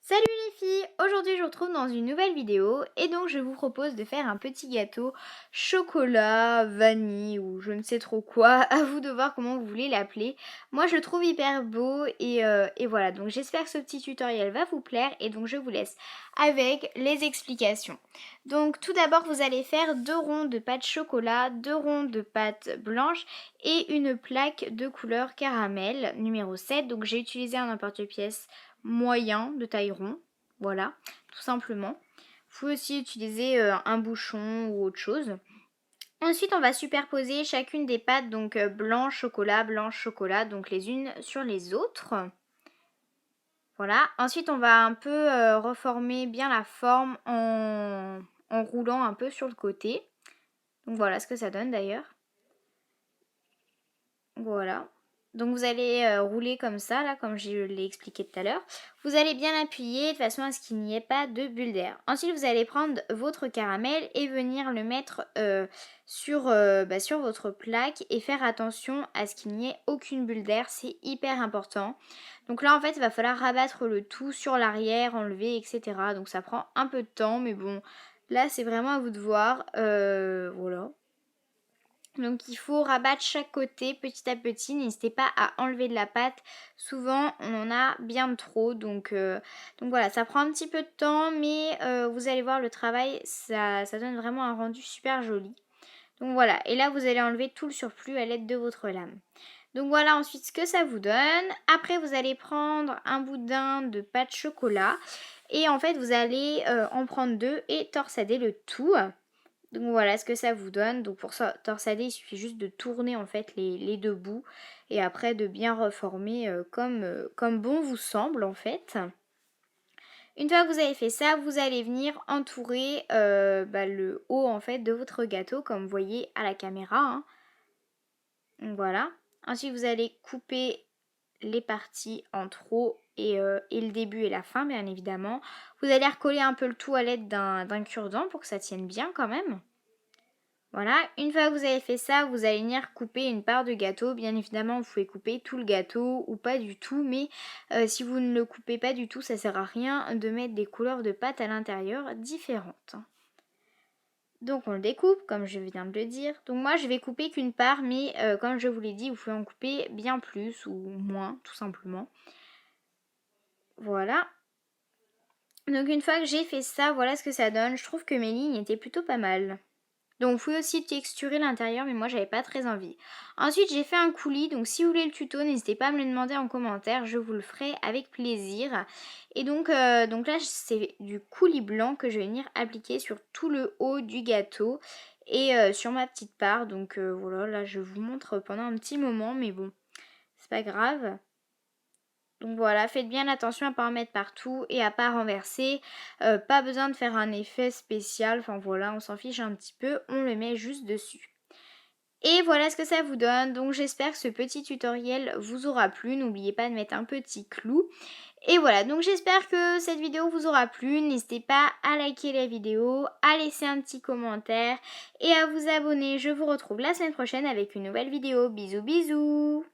Salut les filles! Aujourd'hui je vous retrouve dans une nouvelle vidéo et donc je vous propose de faire un petit gâteau chocolat, vanille ou je ne sais trop quoi, à vous de voir comment vous voulez l'appeler. Moi je le trouve hyper beau et voilà, donc j'espère que ce petit tutoriel va vous plaire et donc je vous laisse avec les explications. Donc tout d'abord vous allez faire 2 ronds de pâte chocolat, 2 ronds de pâte blanche et une plaque de couleur caramel numéro 7. Donc j'ai utilisé un emporte-pièce moyen de taille rond, voilà, tout simplement. Vous pouvez aussi utiliser un bouchon ou autre chose. Ensuite, on va superposer chacune des pâtes, donc blanche chocolat, donc les unes sur les autres. Voilà. Ensuite, on va un peu reformer bien la forme en roulant un peu sur le côté. Donc voilà ce que ça donne d'ailleurs. Voilà. Donc vous allez rouler comme ça, là, comme je l'ai expliqué tout à l'heure. Vous allez bien appuyer de façon à ce qu'il n'y ait pas de bulle d'air. Ensuite, vous allez prendre votre caramel et venir le mettre sur votre plaque et faire attention à ce qu'il n'y ait aucune bulle d'air. C'est hyper important. Donc là, en fait, il va falloir rabattre le tout sur l'arrière, enlever, etc. Donc ça prend un peu de temps, mais bon, là, c'est vraiment à vous de voir. Voilà. Donc il faut rabattre chaque côté petit à petit, n'hésitez pas à enlever de la pâte, souvent on en a bien trop, donc voilà, ça prend un petit peu de temps, mais vous allez voir le travail, ça donne vraiment un rendu super joli. Donc voilà, et là vous allez enlever tout le surplus à l'aide de votre lame. Donc voilà ensuite ce que ça vous donne. Après vous allez prendre un boudin de pâte chocolat, et en fait vous allez en prendre deux et torsader le tout. Donc voilà ce que ça vous donne. Donc pour ça, torsader, il suffit juste de tourner en fait les deux bouts et après de bien reformer comme bon vous semble en fait. Une fois que vous avez fait ça, vous allez venir entourer le haut en fait de votre gâteau comme vous voyez à la caméra, hein. Donc voilà. Ensuite vous allez couper les parties en trop et le début et la fin bien évidemment. Vous allez recoller un peu le tout à l'aide d'un cure-dent pour que ça tienne bien quand même. Voilà, une fois que vous avez fait ça, vous allez venir couper une part de gâteau. Bien évidemment, vous pouvez couper tout le gâteau ou pas du tout, mais si vous ne le coupez pas du tout, ça sert à rien de mettre des couleurs de pâte à l'intérieur différentes. Donc on le découpe, comme je viens de le dire. Donc moi, je vais couper qu'une part, mais comme je vous l'ai dit, vous pouvez en couper bien plus ou moins, tout simplement. Voilà. Donc une fois que j'ai fait ça, voilà ce que ça donne. Je trouve que mes lignes étaient plutôt pas mal. Donc vous pouvez aussi texturer l'intérieur, mais moi j'avais pas très envie. Ensuite j'ai fait un coulis, donc si vous voulez le tuto, n'hésitez pas à me le demander en commentaire, je vous le ferai avec plaisir. Et donc là c'est du coulis blanc que je vais venir appliquer sur tout le haut du gâteau et sur ma petite part. Donc voilà, là je vous montre pendant un petit moment, mais bon, c'est pas grave. Donc voilà, faites bien attention à ne pas en mettre partout et à pas renverser. Pas besoin de faire un effet spécial, enfin voilà, on s'en fiche un petit peu, on le met juste dessus. Et voilà ce que ça vous donne, donc j'espère que ce petit tutoriel vous aura plu, n'oubliez pas de mettre un petit clou. Et voilà, donc j'espère que cette vidéo vous aura plu, n'hésitez pas à liker la vidéo, à laisser un petit commentaire et à vous abonner. Je vous retrouve la semaine prochaine avec une nouvelle vidéo, bisous bisous.